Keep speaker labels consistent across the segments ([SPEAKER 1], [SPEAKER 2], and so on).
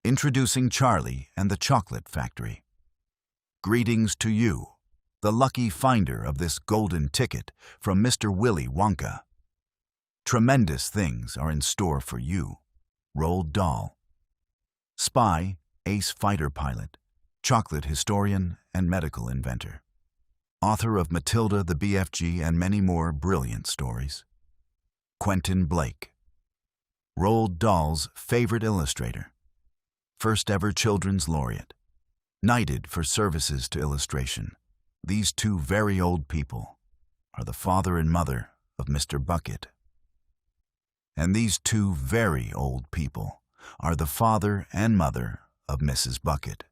[SPEAKER 1] Introducing Charlie and the Chocolate Factory. Greetings to you, the lucky finder of this golden ticket from Mr. Willy Wonka. Tremendous things are in store for you, Roald Dahl. Spy, ace fighter pilot, chocolate historian, and medical inventor. Author of Matilda the BFG and many more brilliant stories. Quentin Blake. Roald Dahl's favorite illustrator. First ever children's laureate. Knighted for services to illustration. These two very old people are the father and mother of Mr. Bucket. And these two very old people are the father and mother of Mrs. Bucket.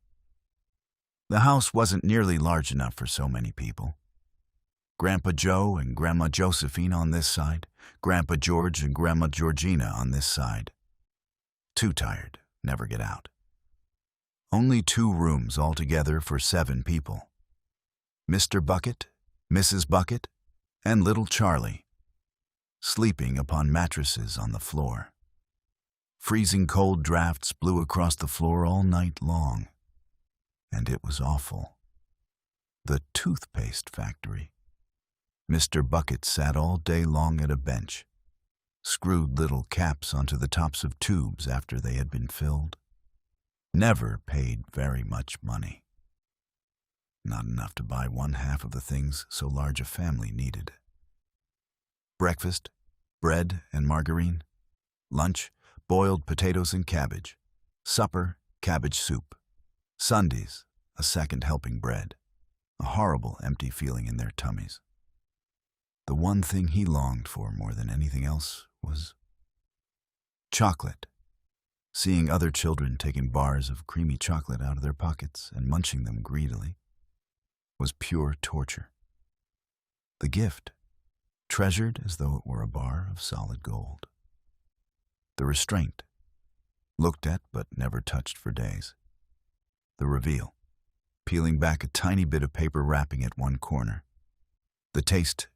[SPEAKER 1] The house wasn't nearly large enough for so many people. Grandpa Joe and Grandma Josephine on this side, Grandpa George and Grandma Georgina on this side. Too tired, never get out. Only 2 rooms altogether for 7 people. Mr. Bucket, Mrs. Bucket, and little Charlie, sleeping upon mattresses on the floor. Freezing cold drafts blew across the floor all night long, and it was awful. The toothpaste factory. Mr. Bucket sat all day long at a bench, screwed little caps onto the tops of tubes after they had been filled. Never paid very much money. Not enough to buy 1/2 of the things so large a family needed. Breakfast, bread and margarine. Lunch, boiled potatoes and cabbage. Supper, cabbage soup. Sundays, a second helping bread. A horrible empty feeling in their tummies. The one thing he longed for more than anything else was chocolate. Seeing other children taking bars of creamy chocolate out of their pockets and munching them greedily was pure torture. The gift, treasured as though it were a bar of solid gold. The restraint, looked at but never touched for days. The reveal, peeling back a tiny bit of paper wrapping at one corner. The taste,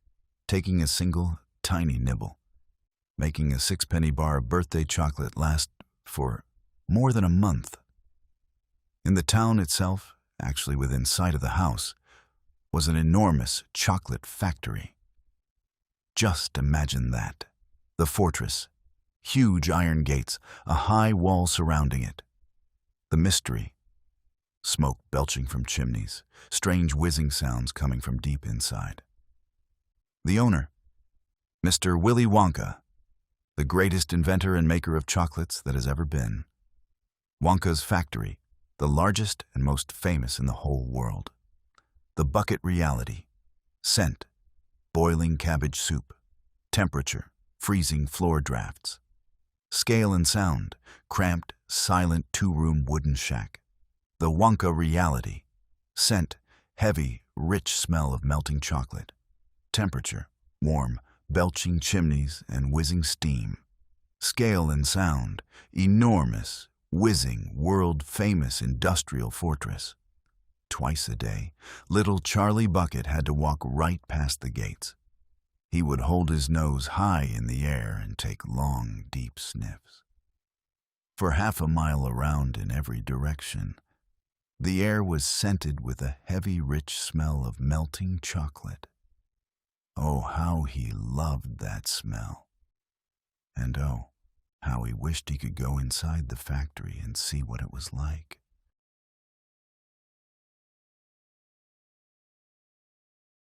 [SPEAKER 1] taking a single, tiny nibble, making a 6-penny bar of birthday chocolate last for more than a month. In the town itself, actually within sight of the house, was an enormous chocolate factory. Just imagine that. The fortress, huge iron gates, a high wall surrounding it. The mystery, smoke belching from chimneys, strange whizzing sounds coming from deep inside. The owner, Mr. Willy Wonka, the greatest inventor and maker of chocolates that has ever been. Wonka's factory, the largest and most famous in the whole world. The Bucket reality, scent, boiling cabbage soup, temperature, freezing floor drafts. Scale and sound, cramped, silent 2-room wooden shack. The Wonka reality, scent, heavy, rich smell of melting chocolate. Temperature, warm, belching chimneys and whizzing steam. Scale and sound, enormous, whizzing, world-famous industrial fortress. Twice a day, little Charlie Bucket had to walk right past the gates. He would hold his nose high in the air and take long, deep sniffs. For 1/2 mile around in every direction, the air was scented with a heavy, rich smell of melting chocolate. Oh, how he loved that smell. And oh, how he wished he could go inside the factory and see what it was like.